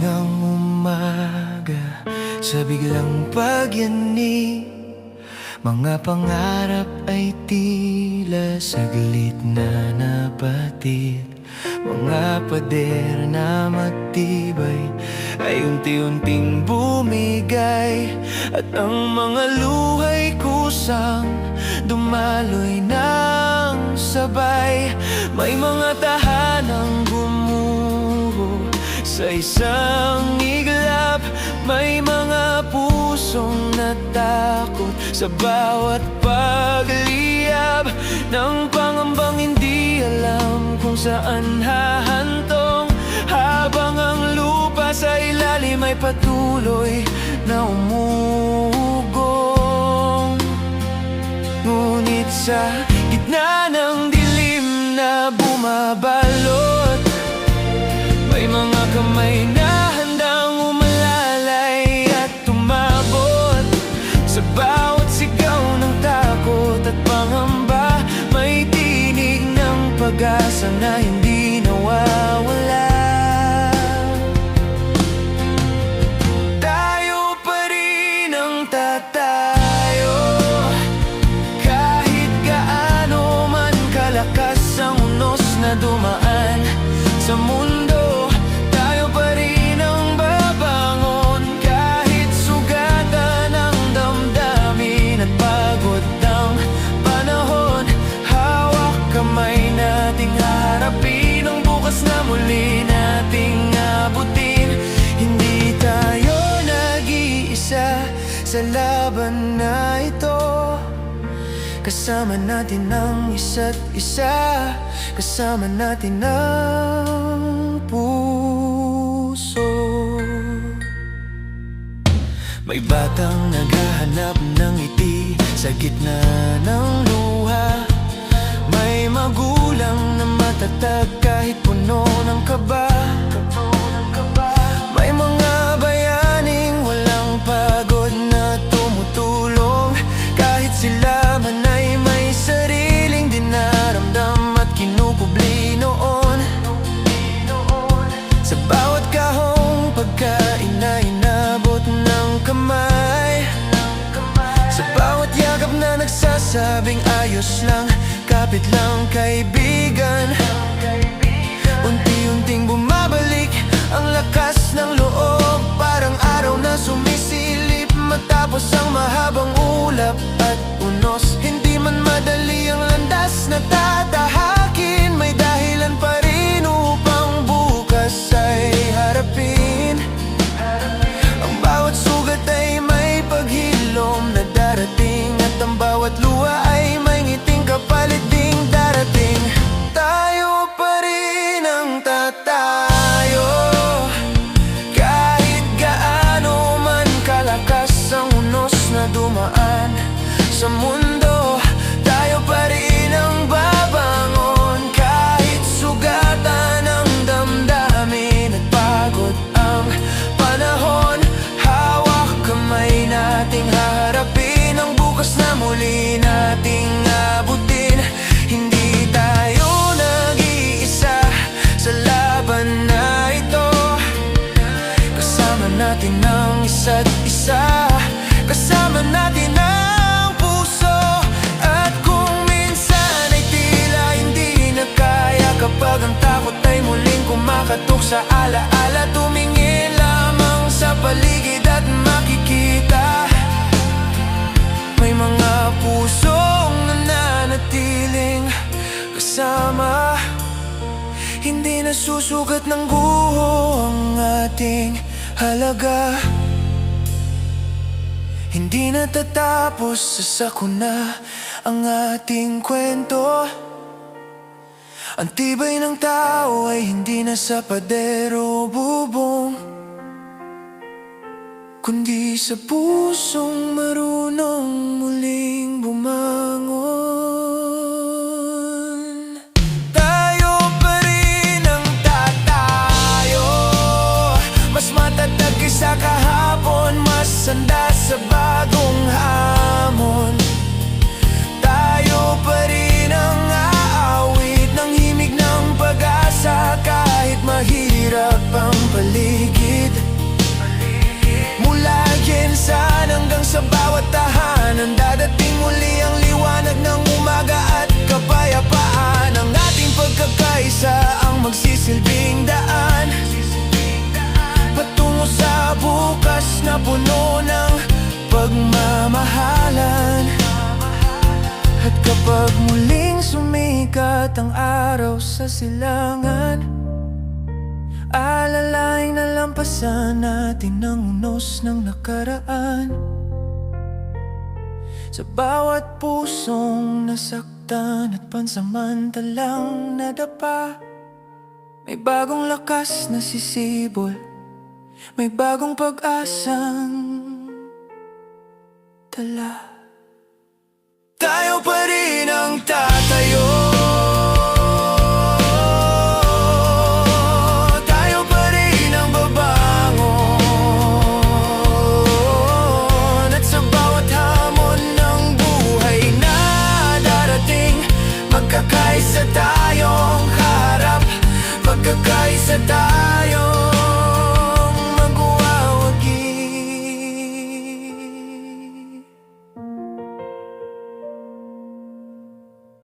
Hiningang umaga sa biglang pagyanig, mga pangarap ay tila saglit na napatid. Mga pader na matibay ay unti-unting bumigay, at ang mga luhay kusang dumaloy ng sabay. May mga tahanang gumuho sa isang iglap, may mga pusong natakot sa bawat pagliyab ng pangambang hindi alam kung saan hahantong, habang ang lupa sa ilalim ay patuloy na umugong. Ngunit sa gitna ng dilim na bumabalot, may mga kamay na handang umalalay at tumabot. Sa bawat sigaw ng takot at pangamba, may tinig ng pag-asa na hindi nawawala. Tayo pa rin ang tatayo, kahit gaano man kalakas ang unos na dumaan sa mundo. Tayo pa rin ang babangon, kahit sugatan ang damdamin at pagod ang panahon. Hawak kamay nating haharapin ang bukas na muli nating abutin. Hindi tayo nag-iisa sa laban na ito, kasama natin ang isa't isa, kasama natin ang puso. May batang naghahanap ng ngiti sa gitna ng luha, may magulang na matatag kahit puno ng kaba. May mga bayaning walang pagod na tumutulong, kahit sila man ay may sariling dinaramdam at kinukubli noon. Sa bawat kahong pagkain na inabot ng kamay, sa bawat yakap na nagsasabing ayos lang, kapit lang kaibigan, unti-unting bumabalik ang lakas ng loob, parang araw na sumisilip matapos ang mahabang ulap at unos. Hindi man madali ang landas na tatahakin, may dahilan pa rin upang bukas ay harapin. Ang bawat sugat ay may paghilom na darating, at ang bawat luha ay may ngiting kapalit ding darating. Tayo pa rin ang tatayo, kahit gaano man kalakas ang unos na dumaan sa mundo. Tayo pa rin ang babangon, kahit sugatan ang damdamin at pagod ang panahon. Hawak kamay nating haharapin ang bukas na muli nating abutin. Hindi tayo nag-iisa sa laban na ito, kasama natin ang isa't isa, kasama natin ang puso. At kung minsan ay tila hindi na kaya, kapag ang takot ay muling kumakatok sa alaala, tumingin lamang sa paligid at makikita may mga pusong nananatiling kasama. Hindi nasusugat ng guho ang ating halaga, hindi natatapos sa sakuna ang ating kwento. Ang tibay ng tao ay hindi na sa pader o bubong, kundi sa pusong marunong muling bumangon. Tayo pa rin ang tatayo, mas matatag kaysa kahapon, mas handa sa bagong hamon. Tayo pa rin ang aawit ng himig ng pag-asa, kahit mahirap ang paligid. magsisilbing daan patungo sa bukas na puno ng pagmamahalan. At kapag muling sumikat ang araw sa silangan, alalaing nalampasan natin ang unos ng nakaraan. Sa bawat pusong nasaktan at pansamantalang nadapa, may bagong lakas na sisibol, may bagong pag-asang dala. Tayo pa rin ang tatayo